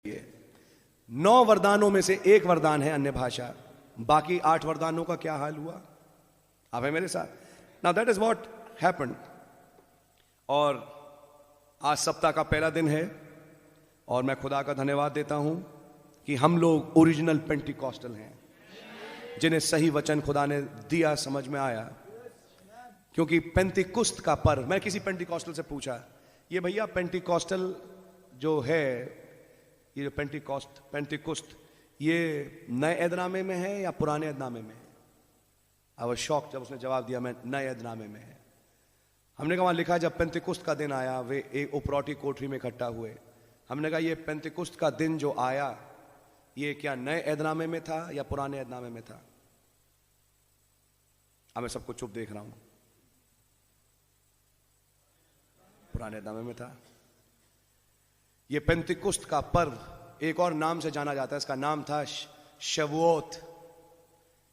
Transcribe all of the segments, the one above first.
9 वरदानों में से एक वरदान है अन्य भाषा, बाकी 8 वरदानों का क्या हाल हुआ? आप है मेरे साथ? Now that is what happened. और आज सप्ताह का पहला दिन है और मैं खुदा का धन्यवाद देता हूं कि हम लोग ओरिजिनल पेंटिकॉस्टल हैं, जिन्हें सही वचन खुदा ने दिया, समझ में आया। क्योंकि पेंटिकुस्त का पर्व, मैं किसी पेंटिकॉस्टल से पूछा, ये भैया पेंटिकॉस्टल जो है, ये जो पेंटिकुस्त ये नए ऐदनामे में है या पुराने ऐदनामे में है? आई वाज शॉक्ड जब उसने जवाब दिया मैं नए ऐदनामे में है। हमने कहा वहां लिखा जब पेंटिकुस्त का दिन आया वे एक उपरौठी कोठरी में इकट्ठा हुए। हमने कहा ये पेंटिकुस्त का दिन जो आया ये क्या नए ऐदनामे में था या पुराने ऐदनामे में था? अब मैं सबको चुप देख रहा हूं। पुराने ऐदनामे में था। ये पेंटिकुस्त का पर्व एक और नाम से जाना जाता है, इसका नाम था शवोत।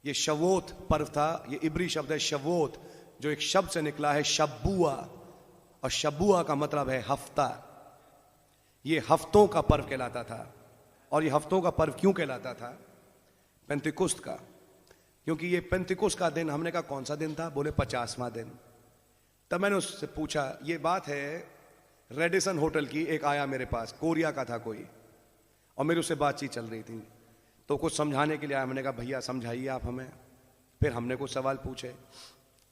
ये शवोत पर्व था। ये इब्री शब्द है शवोत, जो एक शब्द से निकला है शब्बुआ, और शब्बुआ का मतलब है हफ्ता। ये हफ्तों का पर्व कहलाता था। और ये हफ्तों का पर्व क्यों कहलाता था? पेंटिकुस्त का, क्योंकि ये पेंटिकुस्त का दिन, हमने कहा कौन सा दिन था? बोले 50वां दिन। तब मैंने उससे पूछा, ये बात है रेडिसन होटल की, एक आया मेरे पास, कोरिया का था कोई, और मेरी उससे बातचीत चल रही थी, तो कुछ समझाने के लिए आया। मैंने कहा भैया समझाइए आप हमें। फिर हमने कुछ सवाल पूछे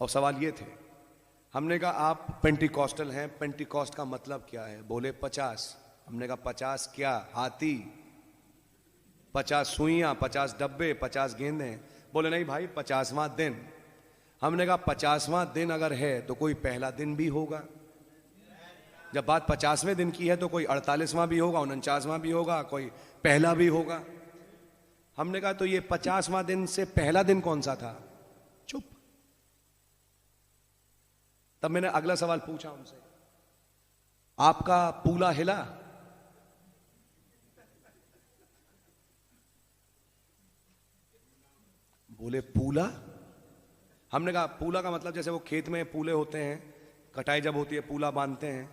और सवाल ये थे, हमने कहा आप पेंटिकॉस्टल हैं, पेंटिकॉस्ट का मतलब क्या है? बोले 50। हमने कहा 50 क्या? हाथी, 50 सुइयां, 50 डब्बे, 50 गेंदें? बोले नहीं भाई 50वां दिन। हमने कहा 50वां दिन अगर है तो कोई पहला दिन भी होगा। जब बात 50वें दिन की है तो कोई 48वां भी होगा, 49वां भी होगा, कोई पहला भी होगा। हमने कहा तो ये 50वां दिन से पहला दिन कौन सा था? चुप। तब मैंने अगला सवाल पूछा उनसे, आपका पूला हिला? बोले पूला? हमने कहा पूला का मतलब जैसे वो खेत में पूले होते हैं, कटाई जब होती है पूला बांधते हैं,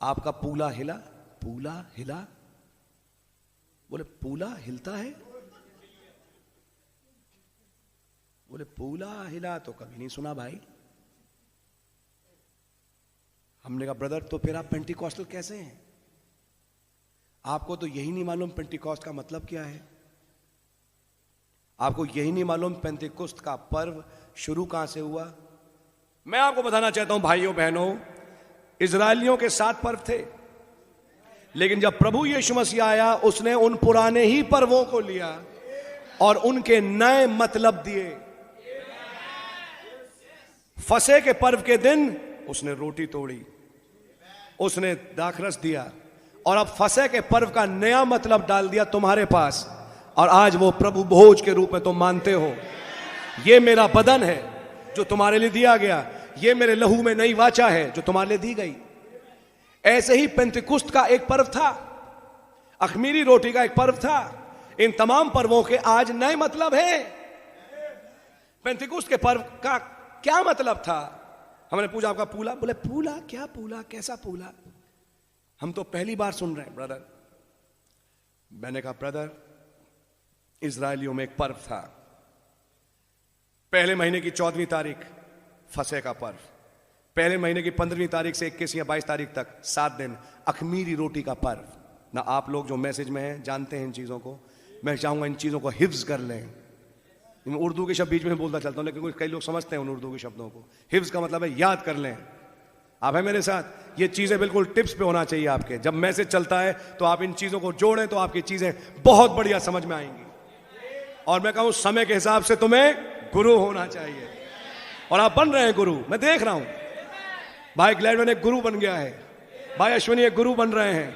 आपका पूला हिला? पूला हिला? बोले पूला हिलता है? बोले पूला हिला तो कभी नहीं सुना भाई। हमने कहा ब्रदर तो फिर आप पेंटिकॉस्टल कैसे हैं? आपको तो यही नहीं मालूम पेंटिकॉस्ट का मतलब क्या है? आपको यही नहीं मालूम पेंटिकुस्त का पर्व शुरू कहां से हुआ? मैं आपको बताना चाहता हूं भाइयों बहनों, इजरायलियों के 7 पर्व थे, लेकिन जब प्रभु यीशु मसीह आया उसने उन पुराने ही पर्वों को लिया और उनके नए मतलब दिए। फसह के पर्व के दिन उसने रोटी तोड़ी, उसने दाखरस दिया, और अब फसह के पर्व का नया मतलब डाल दिया तुम्हारे पास, और आज वो प्रभु भोज के रूप में तुम मानते हो। ये मेरा बदन है जो तुम्हारे लिए दिया गया, ये मेरे लहू में नई वाचा है जो तुम्हारे लिए दी गई। ऐसे ही पेंटिकुस्त का एक पर्व था, अखमीरी रोटी का एक पर्व था। इन तमाम पर्वों के आज नए मतलब है। पेंटिकुस्त के पर्व का क्या मतलब था? हमने पूछा आपका पूला? बोले पूला क्या? पूला कैसा पूला? हम तो पहली बार सुन रहे हैं ब्रदर। मैंने कहा ब्रदर, इजरायलियों में एक पर्व था, पहले महीने की 14वीं तारीख फसह का पर्व, पहले महीने की 15वीं तारीख से 21 या 22 तारीख तक 7 दिन अखमीरी रोटी का पर्व। ना आप लोग जो मैसेज में हैं जानते हैं इन चीजों को, मैं चाहूंगा इन चीजों को हिफ्ज कर लें। मैं उर्दू के शब्द बीच में बोलता चलता हूं, लेकिन कई लोग समझते हैं उन उर्दू के शब्दों को। हिफ्ज का मतलब है याद कर लें। आप है मेरे साथ? ये चीजें बिल्कुल टिप्स पे होना चाहिए आपके। जब मैसेज चलता है तो आप इन चीजों को जोड़ें तो आपकी चीजें बहुत बढ़िया समझ में आएंगी। और मैं कहूं समय के हिसाब से तुम्हें गुरु होना चाहिए, और आप बन रहे हैं गुरु। मैं देख रहा हूं भाई ग्लैडमैन एक गुरु बन गया है, भाई अश्विनी एक गुरु बन रहे हैं,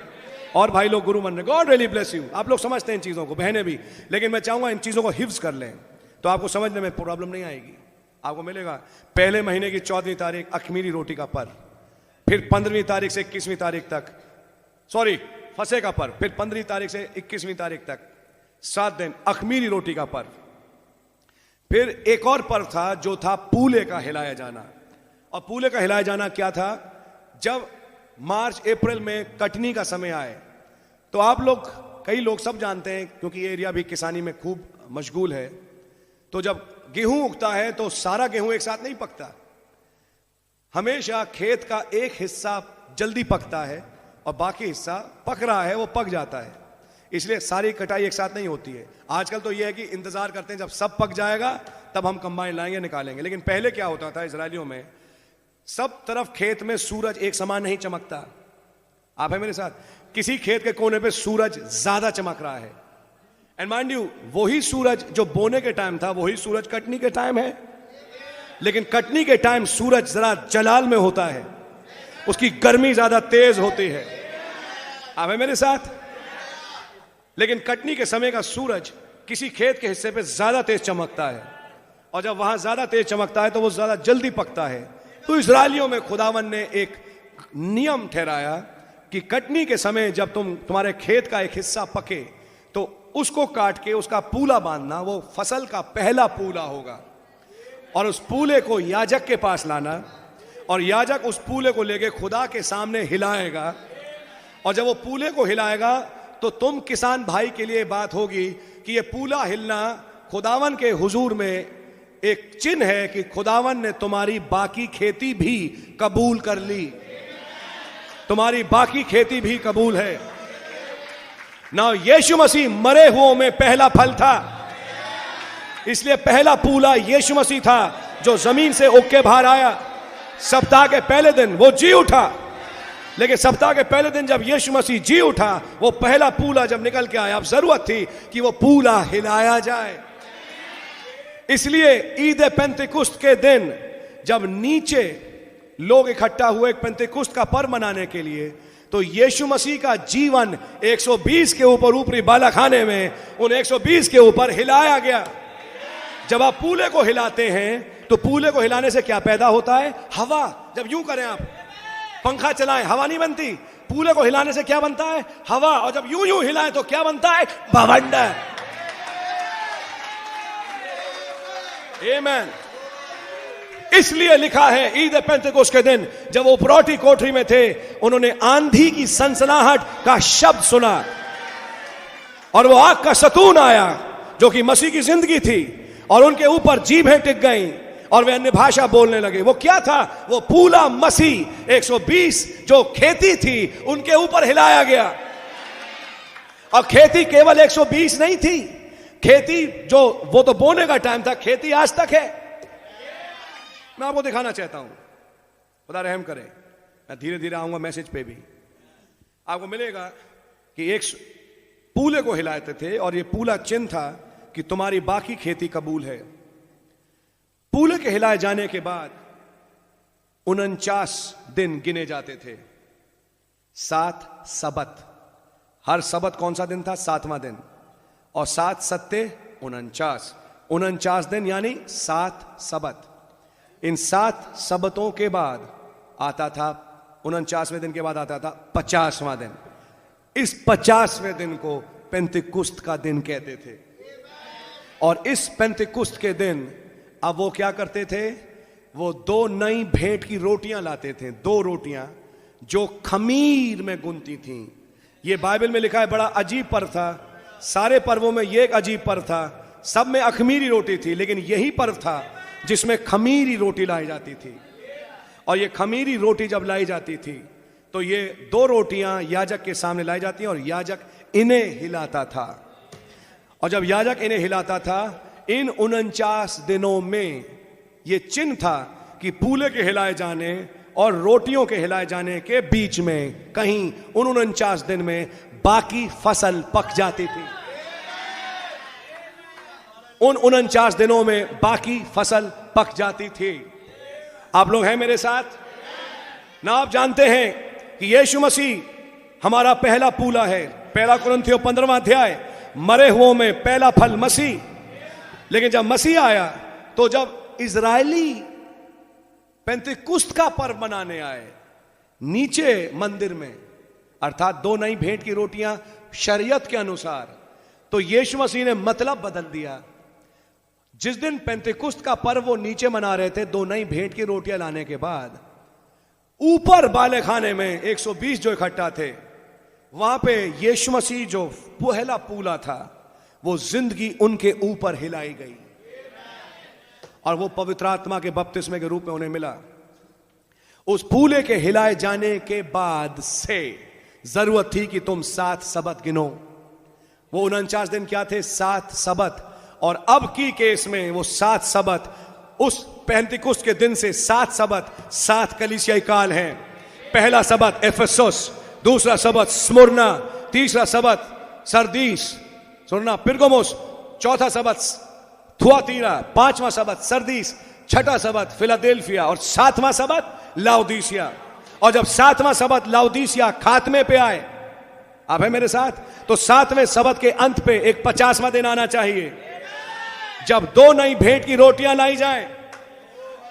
और भाई लोग गुरु बन रहे हैं। God really bless you. आप लोग समझते हैं इन चीजों को, बहनें भी, लेकिन मैं चाहूंगा इन चीजों को हिफ्ज कर लें तो आपको समझने में प्रॉब्लम नहीं आएगी। आपको मिलेगा पहले महीने की 14वीं तारीख अखमीरी रोटी का पर्व, फिर 15वीं तारीख से 21वीं तारीख तक, सॉरी फसह का पर्व, फिर 15वीं तारीख से 21वीं तारीख तक 7 दिन अखमीरी रोटी का पर्व। फिर एक और पर्व था जो था पूले का हिलाया जाना। और पूले का हिलाया जाना क्या था? जब मार्च अप्रैल में कटनी का समय आए तो आप लोग कई लोग सब जानते हैं, क्योंकि ये एरिया भी किसानी में खूब मशगूल है, तो जब गेहूं उगता है तो सारा गेहूं एक साथ नहीं पकता। हमेशा खेत का एक हिस्सा जल्दी पकता है और बाकी हिस्सा पक रहा है वो पक जाता है, इसलिए सारी कटाई एक साथ नहीं होती है। आजकल तो ये है कि इंतजार करते हैं जब सब पक जाएगा तब हम कंबाइन लाएंगे, निकालेंगे। लेकिन पहले क्या होता था इजरायलियों में, सब तरफ खेत में सूरज एक समान नहीं चमकता। आप है मेरे साथ, किसी खेत के कोने पे सूरज ज्यादा चमक रहा है। एंड माइंड यू, वही सूरज जो बोने के टाइम था वही सूरज कटनी के टाइम है, लेकिन कटनी के टाइम सूरज जरा जलाल में होता है, उसकी गर्मी ज्यादा तेज होती है। आप है मेरे साथ, लेकिन कटनी के समय का सूरज किसी खेत के हिस्से पे ज्यादा तेज चमकता है, और जब वहां ज्यादा तेज चमकता है तो वो ज्यादा जल्दी पकता है। तो इजरायलियों में खुदावन ने एक नियम ठहराया कि कटनी के समय जब तुम्हारे खेत का एक हिस्सा पके तो उसको काट के उसका पूला बांधना, वो फसल का पहला पूला होगा, और उस पूले को याजक के पास लाना, और याजक उस पूले को लेके खुदा के सामने हिलाएगा, और जब वो पूले को हिलाएगा तो तुम किसान भाई के लिए बात होगी कि ये पूला हिलना खुदावन के हुजूर में एक चिन्ह है कि खुदावन ने तुम्हारी बाकी खेती भी कबूल कर ली, तुम्हारी बाकी खेती भी कबूल है ना। यीशु मसीह मरे हुओं में पहला फल था, इसलिए पहला पूला यीशु मसीह था जो जमीन से उग के बाहर आया। सप्ताह के पहले दिन वो जी उठा, लेकिन सप्ताह के पहले दिन जब यीशु मसीह जी उठा, वो पहला पूला जब निकल के आया, अब जरूरत थी कि वो पूला हिलाया जाए। इसलिए ईद पेंतेकुस्त के दिन जब नीचे लोग इकट्ठा हुए पेंतेकुस्त का पर्व मनाने के लिए, तो यीशु मसीह का जीवन 120 के ऊपर ऊपरी बालाखाने में उन 120 के ऊपर हिलाया गया। जब आप पूले को हिलाते हैं तो पूले को हिलाने से क्या पैदा होता है? हवा। जब यूं करें आप, पंखा चलाएं, हवा नहीं बनती। पूले को हिलाने से क्या बनता है? हवा। और जब यूं यूं हिलाएं तो क्या बनता है? बवंडर। आमीन। इसलिए लिखा है ईद पेंतेकोस्त के दिन जब वो उपरौठी कोठरी में थे, उन्होंने आंधी की सनसनाहट का शब्द सुना और वो आग का सतून आया जो कि मसीह की जिंदगी थी, और उनके ऊपर जीभें टिक गईं और वे अन्य भाषा बोलने लगे। वो क्या था? वो पूला मसीह 120 जो खेती थी उनके ऊपर हिलाया गया। और खेती केवल 120 नहीं थी, खेती जो वो तो बोने का टाइम था, खेती आज तक है। मैं आपको दिखाना चाहता हूं, खुदा रहम करे, मैं धीरे धीरे आऊंगा मैसेज पे भी। आपको मिलेगा कि एक पूले को हिलाते थे और ये पूला चिन्ह था कि तुम्हारी बाकी खेती कबूल है। पूले के हिलाए जाने के बाद 49 दिन गिने जाते थे, 7 सबत। हर सबत कौन सा दिन था? 7वां दिन। और 7 सत्ते 49, 49 दिन यानी 7 सबत। इन 7 सबतों के बाद आता था, 49वें दिन के बाद आता था 50वां दिन। इस 50वें दिन को पेंतेकुस्त का दिन कहते थे। और इस पेंतेकुस्त के दिन अब वो क्या करते थे? वो 2 नई भेंट की रोटियां लाते थे, 2 रोटियां जो खमीर में गुनती थीं। ये बाइबल में लिखा है, बड़ा अजीब पर्व था। सारे पर्वों में ये एक अजीब पर्व था, सब में अखमीरी रोटी थी, लेकिन यही पर्व था जिसमें खमीरी रोटी लाई जाती थी। और ये खमीरी रोटी जब लाई जाती थी तो ये 2 रोटियां याजक के सामने लाई जाती हैं और याजक इन्हें हिलाता था। और जब याजक इन्हें हिलाता था, इन 49 दिनों में ये चिन्ह था कि पूले के हिलाए जाने और रोटियों के हिलाए जाने के बीच में कहीं उन 49 दिन में बाकी फसल पक जाती थी। उन 49 दिनों में बाकी फसल पक जाती थी। आप लोग हैं मेरे साथ ना? आप जानते हैं कि यीशु मसीह हमारा पहला पूला है। 1 कुरिन्थियों 15वां अध्याय, मरे हुओं में पहला फल मसीह। लेकिन जब मसीह आया तो जब इजरायली पेंतेकुस्त का पर्व मनाने आए नीचे मंदिर में, अर्थात 2 नई भेंट की रोटियां शरीयत के अनुसार, तो यीशु मसीह ने मतलब बदल दिया। जिस दिन पेंतेकुस्त का पर्व वो नीचे मना रहे थे 2 नई भेंट की रोटियां लाने के बाद, ऊपर बाले खाने में 120 जो इकट्ठा थे, वहां पे यीशु मसीह जो पहला पूला था, वो जिंदगी उनके ऊपर हिलाई गई और वो पवित्र आत्मा के बपतिस्मे के रूप में उन्हें मिला। उस पूले के हिलाए जाने के बाद से जरूरत थी कि तुम 7 सबत गिनो। वो 49 दिन क्या थे? 7 सबत। और अब की केस में वो 7 सबत, उस पेंतिकुस्त के दिन से 7 सबत 7 कलीसियाई काल हैं। पहला सबत एफेसुस, दूसरा सबत स्मुरना, तीसरा सबत सरदीस सुरना पिरगमुस, चौथा सबत थुआतीरा, पांचवा सबत सरदीस, छठा सबत फिलाडेल्फिया और 7वां सबत लाउदीसिया। और जब 7वां सबत लाउदीसिया खात्मे पे आए, आप है मेरे साथ, तो 7वें सबत के अंत पे एक 50वां दिन आना चाहिए जब 2 नई भेंट की रोटियां लाई जाएं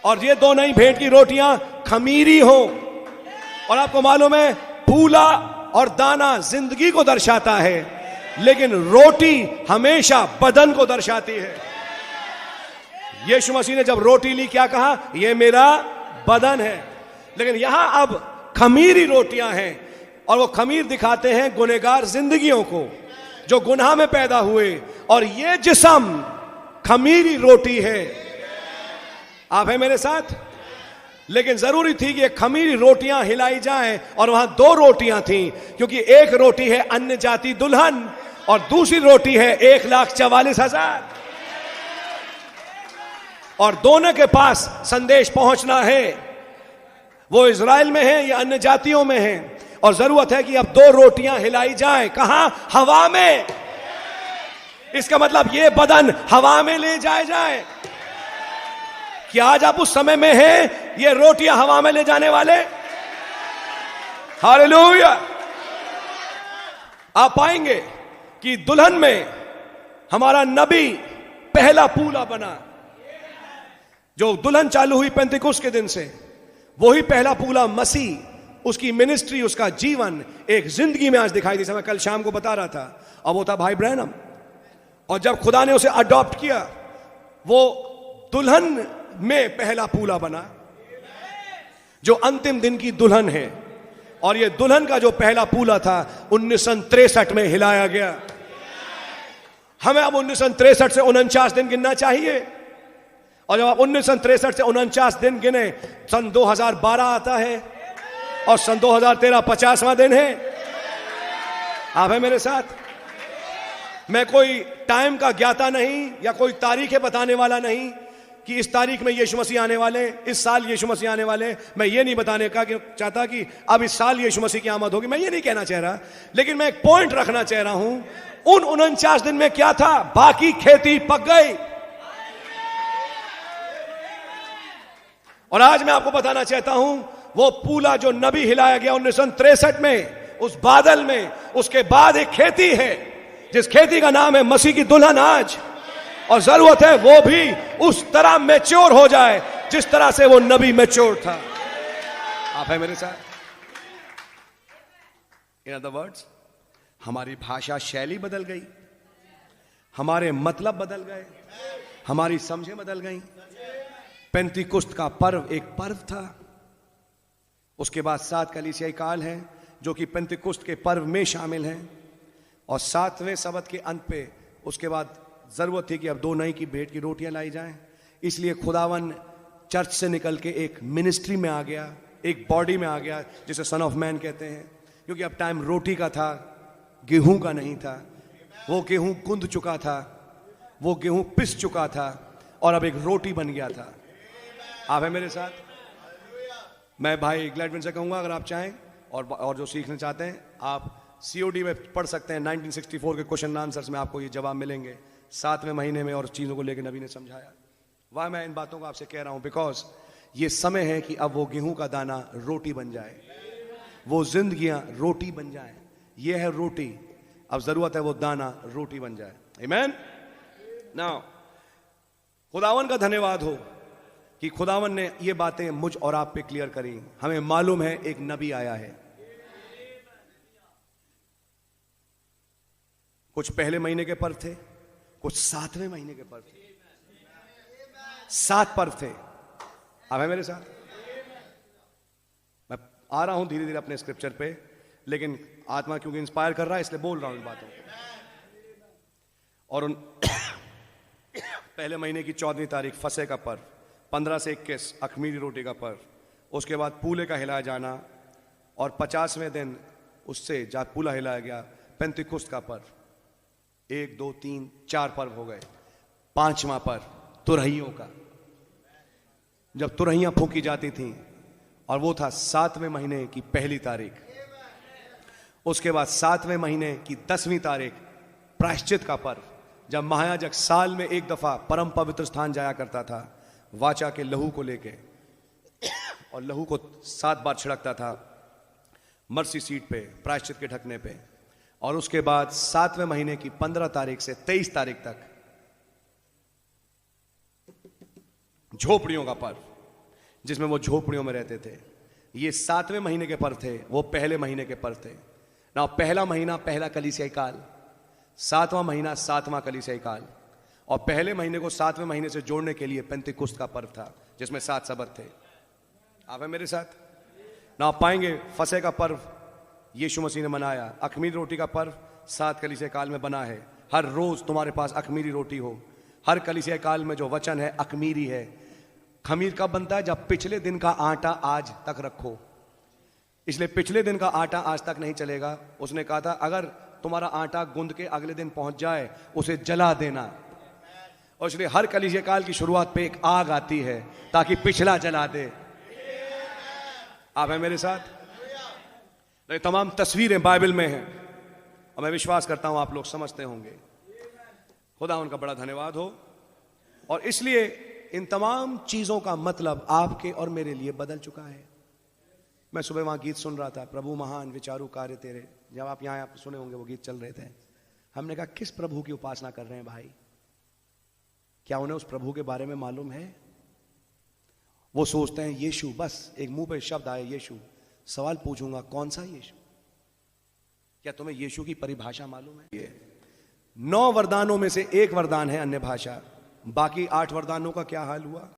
और ये 2 नई भेंट की रोटियां खमीरी हो। और आपको मालूम है पूला और दाना जिंदगी को दर्शाता है, लेकिन रोटी हमेशा बदन को दर्शाती है। यीशु मसीह ने जब रोटी ली क्या कहा? यह मेरा बदन है। लेकिन यहां अब खमीरी रोटियां हैं और वो खमीर दिखाते हैं गुनहगार जिंदगियों को जो गुनाह में पैदा हुए, और ये जिस्म खमीरी रोटी है। आप है मेरे साथ? लेकिन जरूरी थी कि ये खमीरी रोटियां हिलाई जाएं और वहां 2 रोटियां थीं, क्योंकि एक रोटी है अन्य जाति दुल्हन और दूसरी रोटी है 1,44,000 और दोनों के पास संदेश पहुंचना है। वो इज़राइल में है या अन्य जातियों में है, और जरूरत है कि अब 2 रोटियां हिलाई जाएं। कहां? हवा में। इसका मतलब ये बदन हवा में ले जाए। क्या आज आप उस समय में हैं ये रोटियां हवा में ले जाने वाले? हालेलुया। आप पाएंगे कि दुल्हन में हमारा नबी पहला पूला बना। जो दुल्हन चालू हुई पेंतिकुस्त के दिन से, वही पहला पूला मसीह, उसकी मिनिस्ट्री, उसका जीवन एक जिंदगी में आज दिखाई दी। मैं कल शाम को बता रहा था, और वो था भाई ब्रैनम। और जब खुदा ने उसे अडॉप्ट किया, वो दुल्हन में पहला पूला बना जो अंतिम दिन की दुल्हन है। और ये दुल्हन का जो पहला पूला था 1963 में हिलाया गया। हमें अब 1963 से 49 दिन गिनना चाहिए, और जब आप 1963 से 49 दिन गिने, सन 2012 आता है और सन 2013 50वां दिन है। आप है मेरे साथ? मैं कोई टाइम का ज्ञाता नहीं या कोई तारीखें बताने वाला नहीं कि इस तारीख में यीशु मसीह आने वाले, इस साल यीशु मसीह आने वाले। मैं ये नहीं बताने का कि चाहता कि अब इस साल यीशु मसीह की आमद होगी, मैं ये नहीं कहना चाह रहा। लेकिन मैं एक पॉइंट रखना चाह रहा हूं, उन 49 दिन में क्या था? बाकी खेती पक गई। और आज मैं आपको बताना चाहता हूं, वो पूला जो नबी हिलाया गया 1963 में, उस बादल में, उसके बाद एक खेती है जिस खेती का नाम है मसीह की दुल्हन आज। और जरूरत है वो भी उस तरह मैच्योर हो जाए जिस तरह से वो नबी मैच्योर था। आप है मेरे साथ? इन अदर वर्ड्स, हमारी भाषा शैली बदल गई, हमारे मतलब बदल गए, हमारी समझें बदल गई। पेंतिकुस्त का पर्व एक पर्व था, उसके बाद 7 कलीसियाई काल हैं जो कि पेंतिकुस्त के पर्व में शामिल हैं, और 7वें सबत के अंत पे उसके बाद जरूरत थी कि अब 2 नई की भेंट की रोटियां लाई जाएं। इसलिए खुदावन चर्च से निकल के एक मिनिस्ट्री में आ गया, एक बॉडी में आ गया जिसे सन ऑफ मैन कहते हैं, क्योंकि अब टाइम रोटी का था, गेहूं का नहीं था। वो गेहूं गुंद चुका था, वो गेहूं पिस चुका था, और अब एक रोटी बन गया था। आप है मेरे साथ? मैं भाई ग्लैडविन से कहूंगा, अगर आप चाहें और जो सीखना चाहते हैं, आप COD में पढ़ सकते हैं। 1964 के क्वेश्चन आंसर्स में आपको ये जवाब मिलेंगे 7वें महीने में, और चीज़ों को लेकर नबी ने समझाया। वह मैं इन बातों को आपसे कह रहा हूं बिकॉज ये समय है कि अब वो गेहूं का दाना रोटी बन जाए, वो जिंदगियां रोटी बन जाए। ये है रोटी, अब जरूरत है वो दाना रोटी बन जाए। आमीन। नाउ खुदावन का धन्यवाद हो कि खुदावन ने ये बातें मुझ और आप पे क्लियर करी। हमें मालूम है एक नबी आया है। कुछ पहले महीने के पर्व थे, कुछ 7वें महीने के पर्व थे। 7 पर्व थे। अब है मेरे साथ? मैं आ रहा हूं धीरे धीरे अपने स्क्रिप्चर पे, लेकिन आत्मा क्योंकि इंस्पायर कर रहा है इसलिए बोल रहा हूं इन बातों को। और उन पहले महीने की 14वीं तारीख फसह का पर्व, 15 से 21 अखमीरी रोटी का पर्व, उसके बाद पूले का हिलाया जाना, और 50वें दिन उससे जब पूला हिलाया गया पेंतिकुस्त का पर्व। 1 2 3 4 पर्व हो गए। 5वां पर्व तुरहियों का, जब तुरहियां फूंकी जाती थीं, और वो था 7वें महीने की पहली तारीख। उसके बाद 7वें महीने की 10वीं तारीख प्रायश्चित का पर्व, जब महायाजक साल में एक दफा परम पवित्र स्थान जाया करता था वाचा के लहू को लेके, और लहू को 7 बार छिड़कता था मर्सी सीट पे, प्रायश्चित के ढकने पे। और उसके बाद 7वें महीने की 15 तारीख से 23 तारीख तक झोपड़ियों का पर्व, जिसमें वो झोपड़ियों में रहते थे। ये 7वें महीने के पर्व थे, वो पहले महीने के पर्व थे ना। पहला महीना पहला कलीसियाई काल, 7वां महीना 7वां कलीसियाई काल, और पहले महीने को 7वें महीने से जोड़ने के लिए पेंतिकुस्त का पर्व था, जिसमें 7 सबत थे। आप हैं मेरे साथ ना? आप पाएंगे फसह का पर्व यीशु मसीह ने मनाया। अखमीरी रोटी का पर्व 7 कलीसिया काल में बना है। हर रोज तुम्हारे पास अखमीरी रोटी हो। हर कलीसिया काल में जो वचन है अखमीरी है। खमीर कब बनता है? जब पिछले दिन का आटा आज तक रखो। इसलिए पिछले दिन का आटा आज तक नहीं चलेगा। उसने कहा था अगर तुम्हारा आटा गूंद के अगले दिन पहुंच जाए उसे जला देना। और इसलिए हर कलीसिया काल की शुरुआत पे एक आग आती है ताकि पिछला जला दे। आप हैं मेरे साथ? ये तमाम तस्वीरें बाइबल में हैं और मैं विश्वास करता हूं आप लोग समझते होंगे। खुदा उनका बड़ा धन्यवाद हो। और इसलिए इन तमाम चीजों का मतलब आपके और मेरे लिए बदल चुका है। मैं सुबह वहां गीत सुन रहा था, प्रभु महान विचारू कार्य तेरे। जब आप यहां आप सुने होंगे वो गीत चल रहे थे। हमने कहा किस प्रभु की उपासना कर रहे हैं भाई? क्या उन्हें उस प्रभु के बारे में मालूम है? वो सोचते हैं यीशु, बस एक मुंह पे शब्द आए यीशु, सवाल पूछूंगा कौन सा यीशु? क्या तुम्हें यीशु की परिभाषा मालूम है? ये 9 वरदानों में से एक वरदान है अन्य भाषा। बाकी 8 वरदानों का क्या हाल हुआ?